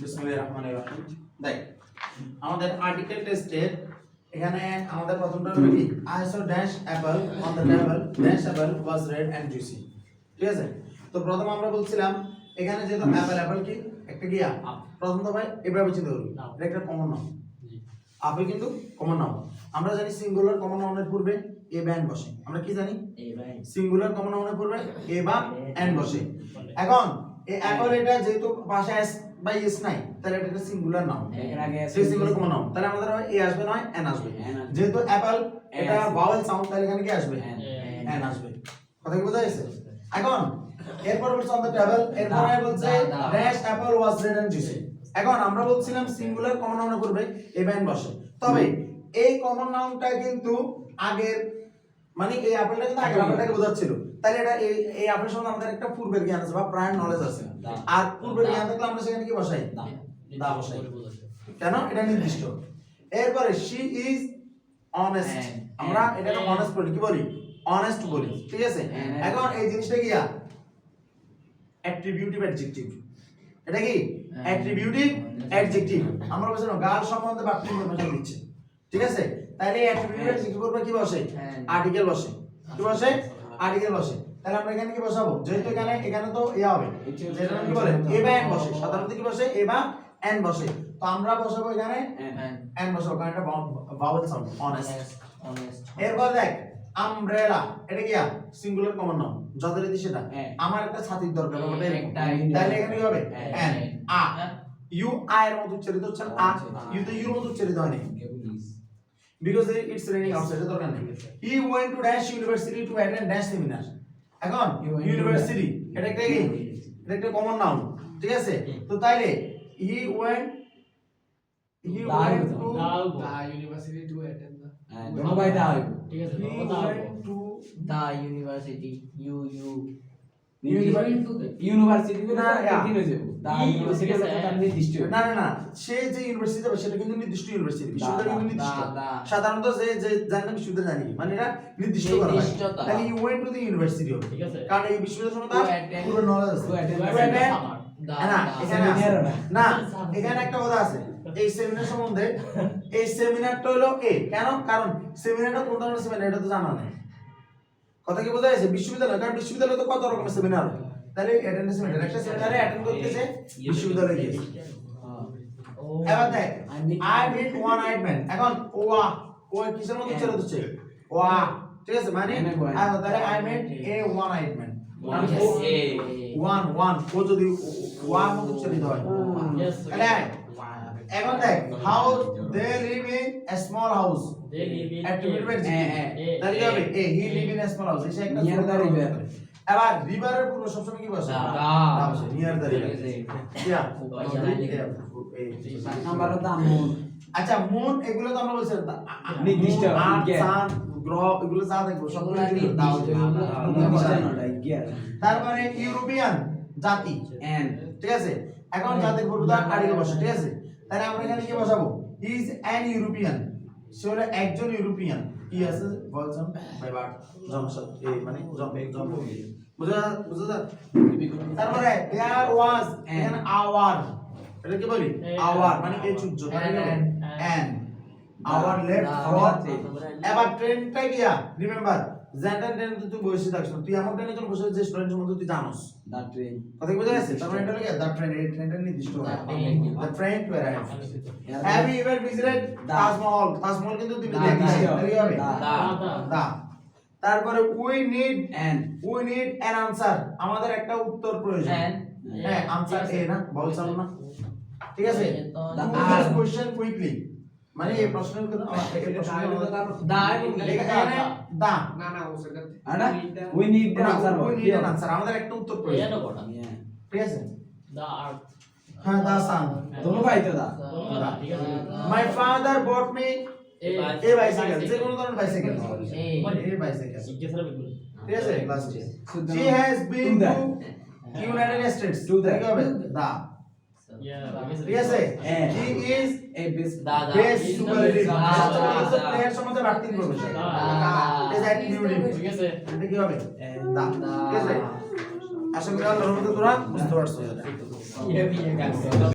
বিসমিল্লাহির রহমানির রহিম। দেখ আমাদের আর্টিকেল টেস্টের এখানে আমাদের প্রথমটা হলো কি I saw dash apple on the table dash apple was red and juicy। ঠিক আছে, তো প্রথম আমরা বলছিলাম এখানে যেহেতু অ্যাপল কি একটা কি প্রথম তো ভাই এভাবে চিন্তা করবি, এটা একটা কমন নাউন। আপেল কিন্তু কমন নাউন। আমরা জানি সিঙ্গুলার কমন নাউনের পূর্বে এ বা এন বসে। আমরা কি জানি সিঙ্গুলার কমন নাউনের পূর্বে এ বা এন বসে। এখন এই অ্যাপল এটা যেহেতু পাশে এস বাই এস নাই, তাহলে এটা একটা সিঙ্গুলার নাউন, এর আগে এস সিঙ্গুলার কমন নাউন, তাহলে আমাদের হয় এ আসবে নয় এন আসবে। যেহেতু অ্যাপল এটা ভাওয়েল সাউন্ড, তাহলে এখানে কি আসবে এন আসবে। কথা কি বোঝা গেছে? এখন এরপর বলছে অন দ্য টেবল, এরপরে বলছে dash apple was red and juicy. এখন আমরা বলছিলাম সিঙ্গুলার কমন নাউনের পূর্বে এ বা এন বসে, তবে এই কমন নাউনটা কিন্তু আগের মানে এই আপেলটা কিন্তু আগের আপেলটাকে বোঝাচ্ছিল, তাহলে এটা এই আপেল সম্বন্ধে আমাদের একটা পূর্বের জ্ঞান আছে বা প্রায়র নলেজ আছে। আর পূর্বের জ্ঞান থাকলে আমরা সেখানে কি বসাই দা বসাই, কেন এটা নির্দিষ্ট। এরপরে শি ইজ অনেস্ট, আমরা এটাকে অনেস্ট বলি, কি বলি অনেস্ট বলি, ঠিক আছে। এখন এই জিনিসটা কি অ্যাট্রিবিউটিভ অ্যাডজেক্টিভ, এটা কি অ্যাট্রিবিউটিভ অ্যাডজেক্টিভ। আমরা বলছিলাম গার্ল সম্বন্ধে বাক্য ইনফরমেশন দিচ্ছে, ঠিক আছে। তাহলে অ্যাট্রিবিউটিভ অ্যাডজেক্টিভ করবে কি বসে আর্টিকেল বসে, কি বসে আর্টিকেল বসে। তাহলে আমরা এখানে কি বসাবো, যেহেতু এখানে তো এ হবে, যেটা কি বলে এ বা এন বসে, সাধারণত কি বসে এ বা এন বসে, তো আমরা বসাবো এখানে এন বসাবো, কারণ এটা ভাওয়েল সাউন্ড অনেস্ট। এরপর দেখ আমব্রেলা, এটা কি সিঙ্গুলার কমন নাউন, যথারীতি সেটা আমার একটা ছাতির দরকার, ওটা তাহলে এখানে কি হবে এন আ ইউ আই এর মতো উচ্চারিত হচ্ছে আ, ইউ তো ইউর মতো উচ্চারিত হয়নি because it's raining outside, এর দরকার নেই। He went to dash university to attend dash seminar। এখন ইউনিভার্সিটি এটা একটা কি এটা একটা কমন নাউন, ঠিক আছে। তো তাইলে he went to the university to attend the दोनों भाई दा ঠিক আছে, he went to the university university না একদিন হয়ে যাবে দা ইউনিভার্সিটি হলো তার নির্দিষ্ট না না না, সে যে ইউনিভার্সিটি যাবে সেটা কিন্তু নির্দিষ্ট ইউনিভার্সিটি, বিশ্ববিদ্যালয় কিন্তু নির্দিষ্ট। সাধারণত যে যে জানি না বিশ্ববিদ্যালয় জানি মানে এটা নির্দিষ্ট করা হয়, তাহলে you went to the university হবে, ঠিক আছে। কারণ এই বিশ্ববিদ্যালয়ের সম্বন্ধে পুরো নলেজ আছে। না এখানে না এখানে একটা কথা আছে, এই সেমিনার সম্বন্ধে এই সেমিনারটা হলো এ, কেন কারণ সেমিনারটা কোন ধরনের সেমিনার এটা তো জানা নেই। কথা কি বোঝা যাচ্ছে? বিশ্ববিদ্যালয়, কারণ বিশ্ববিদ্যালয়ে তো কত রকমের সেমিনার, তাহলে অ্যাটেন্ডেন্স সেমিনার একটা সেমিনারে অ্যাটেন্ড করতেছে বিশ্ববিদ্যালয়ে গিয়ে। এবার দেখ I meet one eyed man, এখন ও কিসের মধ্যে উচ্চারিত হচ্ছে ওয়া, ঠিক আছে, মানে তাহলে I meet a one eyed man, one ও যদি ওয়া মধ্যে উচ্চারিত হয় তাহলে এখন দেখ how they live in a small house, তাহলে কি হবে a he live in a small house, এটা একটা নিয়ার দ্য রিভার। এবার রিভারের পূর্ব সবসময় কি বসে দা বসে, near the river number the moon. আচ্ছা মুন এগুলো তো আমরা বলছি নির্দিষ্ট চাঁদ গ্রহ এগুলো যা দেখবো সবগুলো দা হচ্ছে। তারপরে ইউরোপিয়ান জাতি এন, ঠিক আছে। এখন জাতির পূর্ব দা আর্টিকেল বসে, ঠিক আছে। তাহলে আমরা এখানে কি বসাবো হি ইজ অ্যান ইউরোপিয়ান, সে হলো একজন ইউরোপিয়ান। ই আছে বলছেন বাই বার্থ জন্মসাল এই মানে জন্ম বুঝা বুঝা। তারপরে দেয়ার ওয়াজ এখানে আওয়ার, এটা কি বলি আওয়ার মানে এই সূর্য এন্ড আওয়ার লেফট ফর। এবার ট্রেনটা গিয়া রিমেম্বার জেন্টার ট্রেন তুই বসে থাকিস না, তুই এমন ট্রেনে যখন বসে যে স্টুডেন্ট সম্বন্ধে তুই জানোস দা ট্রেন, কথা কি বোঝা যাচ্ছে? তারপরে এটা লাগে দা ট্রেন, এই ট্রেনটা নির্দিষ্ট করা the train to arrive. Have you ever visited Taj Mahal, Taj Mahal কিন্তু তুমি দেখিস তাহলে কি হবে দা। তারপরে উই নিড অ্যান আনসার, আমাদের একটা উত্তর প্রয়োজন, হ্যাঁ আনসার এ না বলছাল না, ঠিক আছে। দা আস্ক কোশ্চেন কুইকলি, মানে এই প্রশ্নের উত্তর এই প্রশ্নের দা এখানে দা না না ও সেটা আরে we need the answer, we need an answer, আমাদের একটা উত্তর প্রয়োজন, ঠিক আছে। the earth হ্যাঁ দা সান, दोनों भाई तो दा। My father bot me a bicycle, যে কোনো ধরনের বাইসাইকেল এ বাইসাইকেল, ঠিক আছে class 10। she has been to United States, To the কি হবে দা, ঠিক আছে। he is A base best superlative, এর সম্বন্ধে বাড়তি ইনফরমেশন, is activity, ঠিক আছে এটা কি হবে দা, ঠিক আছে। আশা করি আল্লাহর রহমতে তোরা বুঝতে পারছো এটা।